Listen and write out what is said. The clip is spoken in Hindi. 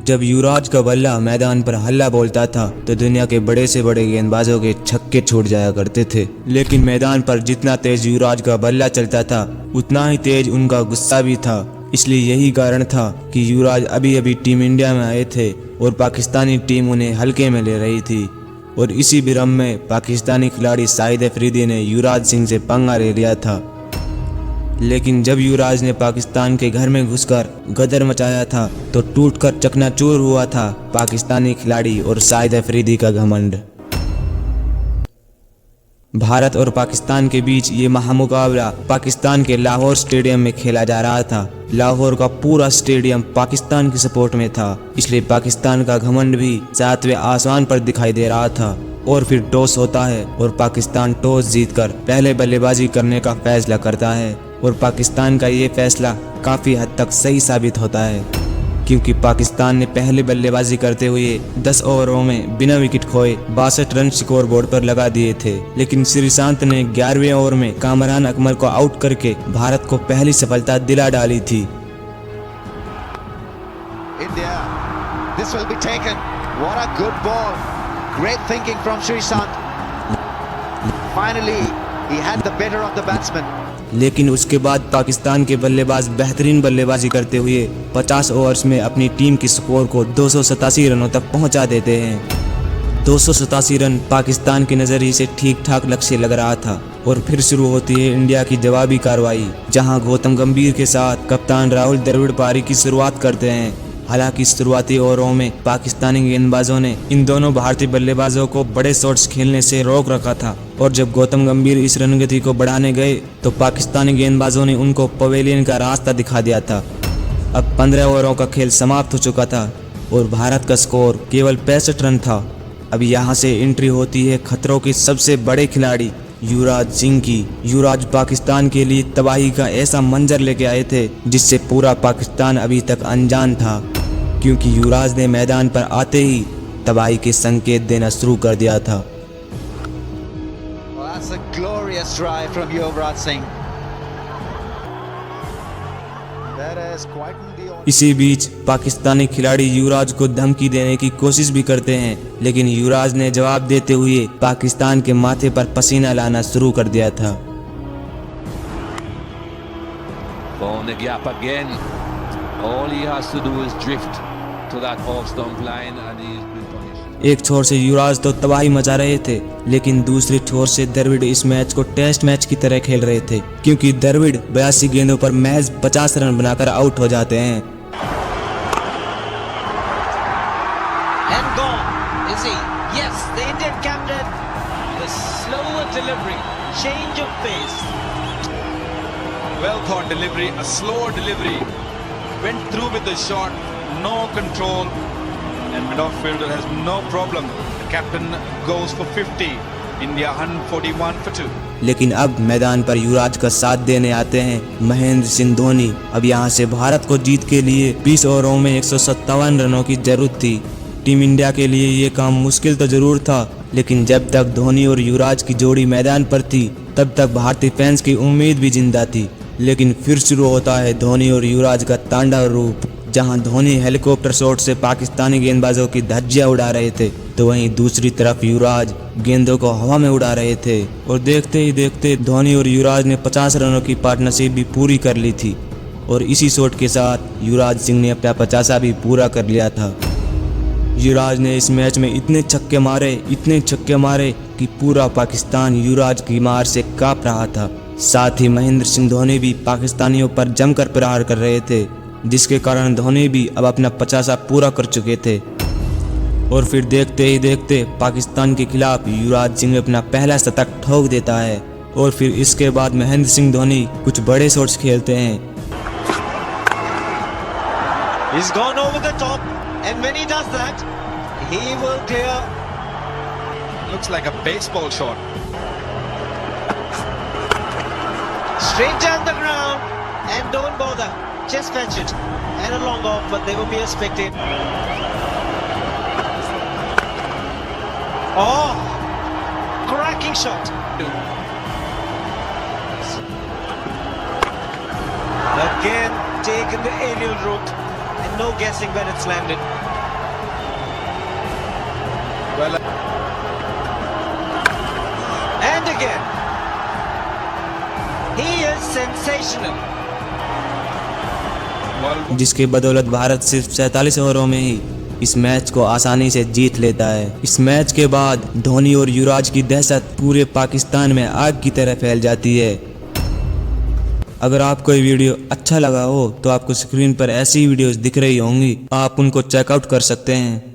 जब युवराज का बल्ला मैदान पर हल्ला बोलता था तो दुनिया के बड़े से बड़े गेंदबाजों के छक्के छूट जाया करते थे। लेकिन मैदान पर जितना तेज युवराज का बल्ला चलता था उतना ही तेज उनका गुस्सा भी था। इसलिए यही कारण था कि युवराज अभी अभी टीम इंडिया में आए थे और पाकिस्तानी टीम उन्हें हल्के में ले रही थी। और इसी भ्रम में पाकिस्तानी खिलाड़ी शाहिद अफरीदी ने युवराज सिंह से पंगा ले लिया था। लेकिन जब युवराज ने पाकिस्तान के घर में घुसकर गदर मचाया था तो टूटकर चकनाचूर हुआ था पाकिस्तानी खिलाड़ी और शाहिद अफरीदी का घमंड। भारत और पाकिस्तान के बीच ये महामुकाबला पाकिस्तान के लाहौर स्टेडियम में खेला जा रहा था। लाहौर का पूरा स्टेडियम पाकिस्तान की सपोर्ट में था, इसलिए पाकिस्तान का घमंड भी सातवें आसमान पर दिखाई दे रहा था। और फिर टॉस होता है और पाकिस्तान टॉस जीतकर पहले बल्लेबाजी करने का फैसला करता है और पाकिस्तान का ये फैसला काफ़ी हद तक सही साबित होता है, क्योंकि पाकिस्तान ने पहले बल्लेबाजी करते हुए 10 ओवरों में बिना विकेट खोए 62 रन स्कोर बोर्ड पर लगा दिए थे। लेकिन श्रीशांत ने 11वें ओवर में कामरान अकमल को आउट करके भारत को पहली सफलता दिला डाली थी। India, this will be taken. What a good ball. Great thinking from Shrishant. Finally, he had the better of the batsman. लेकिन उसके बाद पाकिस्तान के बल्लेबाज बेहतरीन बल्लेबाजी करते हुए 50 ओवर्स में अपनी टीम की स्कोर को 287 रनों तक पहुंचा देते हैं। 287 रन पाकिस्तान के नज़रिए से ठीक ठाक लक्ष्य लग रहा था। और फिर शुरू होती है इंडिया की जवाबी कार्रवाई, जहां गौतम गंभीर के साथ कप्तान राहुल द्रविड़ पारी की शुरुआत करते हैं। हालांकि शुरुआती ओवरों में पाकिस्तानी गेंदबाजों ने इन दोनों भारतीय बल्लेबाजों को बड़े शॉट्स खेलने से रोक रखा था और जब गौतम गंभीर इस रणनीति को बढ़ाने गए तो पाकिस्तानी गेंदबाजों ने उनको पवेलियन का रास्ता दिखा दिया था। अब 15 ओवरों का खेल समाप्त हो चुका था और भारत का स्कोर केवल 65 रन था। अब यहाँ से एंट्री होती है खतरों के सबसे बड़े खिलाड़ी युवराज सिंह की। युवराज पाकिस्तान के लिए तबाही का ऐसा मंजर लेके आए थे जिससे पूरा पाकिस्तान अभी तक अनजान था, क्योंकि युवराज ने मैदान पर आते ही तबाही के संकेत देना शुरू कर दिया था। Well, that's a glorious try from Yuvraj Singh. That is quite the. इसी बीच पाकिस्तानी खिलाड़ी युवराज को धमकी देने की कोशिश भी करते हैं, लेकिन युवराज ने जवाब देते हुए पाकिस्तान के माथे पर पसीना लाना शुरू कर दिया था। On the gap again. All he has to do is drift to that off stump line and he is been punished. एक छोर से युवराज तो तबाही मचा रहे थे, लेकिन दूसरी छोर से द्रविड़ इस मैच को टेस्ट मैच की तरह खेल रहे थे, क्योंकि द्रविड़ 82 गेंदों पर मैच 50 रन बनाकर आउट हो जाते हैं। And gone, is he? Yes, the Indian captain. The slower delivery, change of pace. Well thought delivery, a slower delivery. Went through with the shot, no control, and midfielder has no problem. The captain goes for 50. India 141 for 2. लेकिन अब मैदान पर युवराज का साथ देने आते हैं महेंद्र सिंह धोनी। अब यहाँ से भारत को जीत के लिए 20 ओवरों में 157 रनों की जरूरत थी। टीम इंडिया के लिए ये काम मुश्किल तो जरूर था, लेकिन जब तक धोनी और युवराज की जोड़ी मैदान पर थी तब तक भारतीय फैंस की उम्मीद भी जिंदा थी। लेकिन फिर शुरू होता है धोनी और युवराज का तांडव रूप, जहां धोनी हेलीकॉप्टर शॉट से पाकिस्तानी गेंदबाजों की धज्जियां उड़ा रहे थे तो वहीं दूसरी तरफ युवराज गेंदों को हवा में उड़ा रहे थे। और देखते ही देखते धोनी और युवराज ने 50 रनों की पार्टनरशिप भी पूरी कर ली थी और इसी शॉट के साथ युवराज सिंह ने अपना 50 भी पूरा कर लिया था। युवराज ने इस मैच में इतने छक्के मारे कि पूरा पाकिस्तान युवराज की मार से कांप रहा था। साथ ही महेंद्र सिंह धोनी भी पाकिस्तानियों पर जमकर प्रहार कर रहे थे, जिसके कारण धोनी भी अब अपना 50 पूरा कर चुके थे। और फिर देखते ही देखते पाकिस्तान के खिलाफ युवराज सिंह अपना पहला शतक ठोक देता है और फिर इसके बाद महेंद्र सिंह धोनी कुछ बड़े शॉट्स खेलते हैं। He's gone over the top, and when he does that, he will clear. Looks like a baseball shot. Straight down the ground, and don't bother. Just fetch it. And a long off, but there will be a spectator. Oh, cracking shot. Again, taken the aerial route, and no guessing when it's landed. Well, And again. He is sensational. well, जिसके बदौलत भारत सिर्फ 47 ओवरों में ही इस मैच को आसानी से जीत लेता है। इस मैच के बाद धोनी और युवराज की दहशत पूरे पाकिस्तान में आग की तरह फैल जाती है। अगर आपको ये वीडियो अच्छा लगा हो तो आपको स्क्रीन पर ऐसी वीडियोस दिख रही होंगी, आप उनको चेकआउट कर सकते हैं।